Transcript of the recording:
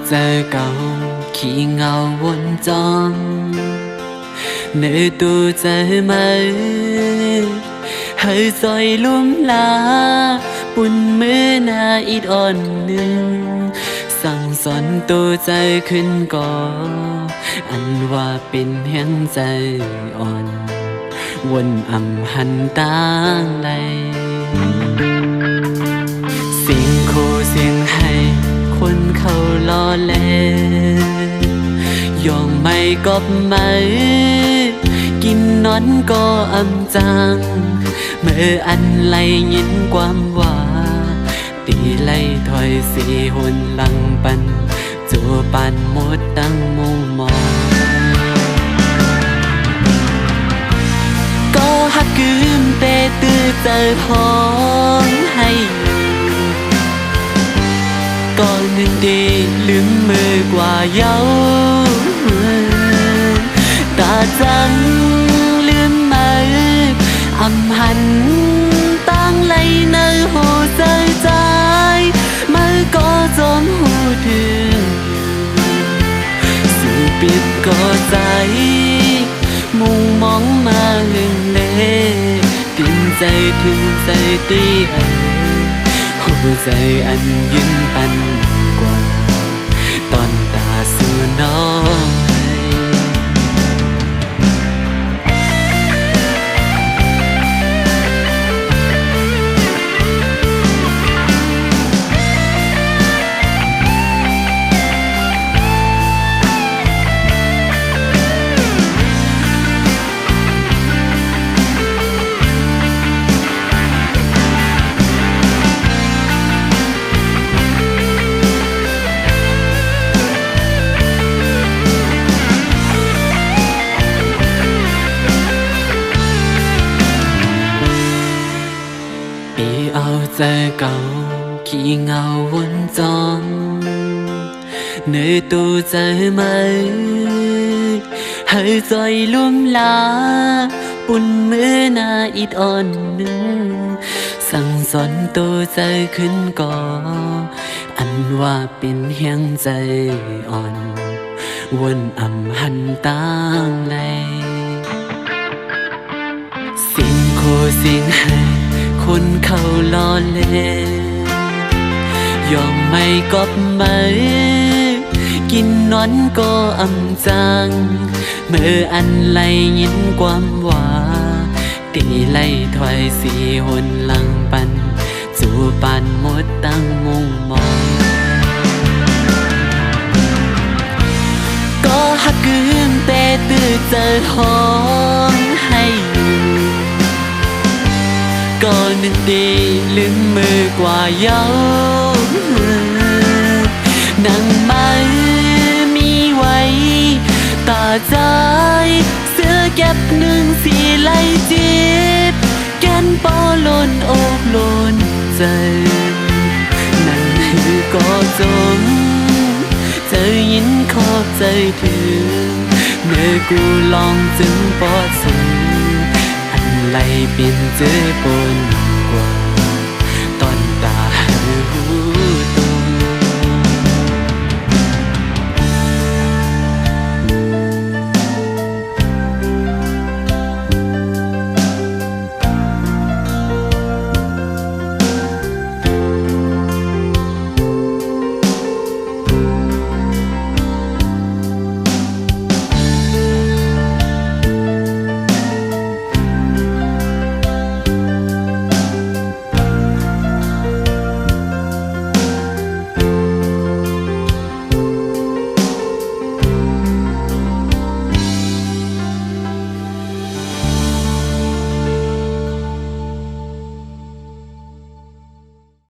เจอเก่าขี้เงาวนจองnơi tôiใจไหมให้ซอยลุ่มลาปุ่นมือหน้าอีดอ่อนหนึ่งสั่งสอนตัวใจขึ้นก่ออันว่าเป็นแห่งใจอ่อนวนอำหันต่างใดเสียงโคเสียงให้คนเขาล้อเล่นยองไม่กบไหมกินนอนก็อำจังเมื่ออันไลยินความว่าตีไล่ถอยสีหนหลังปันจูปันหมดตั้งมุงมองก็หักกืมเตตื้อเจอห้องให้ก่อนหนึ่งดีลืมมือกว่าเย้าตาจังลืมมืออำหันตั้งไหลในหัวใจใจมือก็จมหูถึงสู่ปิดก็ใจมุ่งมองมาหึงเล่ติ้มใจถึงใจตีหัวใจอันยืนปันกว่าตอนตาสู่น้องเอาใจเก่าขี้เงาวนจองในตัวใจไหมให้ใจลุ่มลาปุ่นมือหน้าอิดอ่อนหนึ่งสั่งสอนตัวใจขึ้นก่ออันว่าเป็นแห่งใจอ่อนวนอำหันต่างไหลเสียงโคเสียงให้คนเขาล้อเล่นยอมไม่กบไหมกินนอนก็อำจังเมื่ออันไลยินความว่าตีไล่ถอยสีหนหลังปันจูปันหมดตั้งมุงมองก็หักกืมเตตื้อเจอห้องให้ก่อนหนึ่งดีลืมมือกว่าเย้านั่งไม่มีไว้ตาใจเสื้อเก็บหนึ่งสีไล่จิตแกนปอลนอกลนใจนั่นคือก็จงเจอยินขอบใจถึงเมื่อกูลองจึงปอดสูไล่เป็นเจอปนกว่า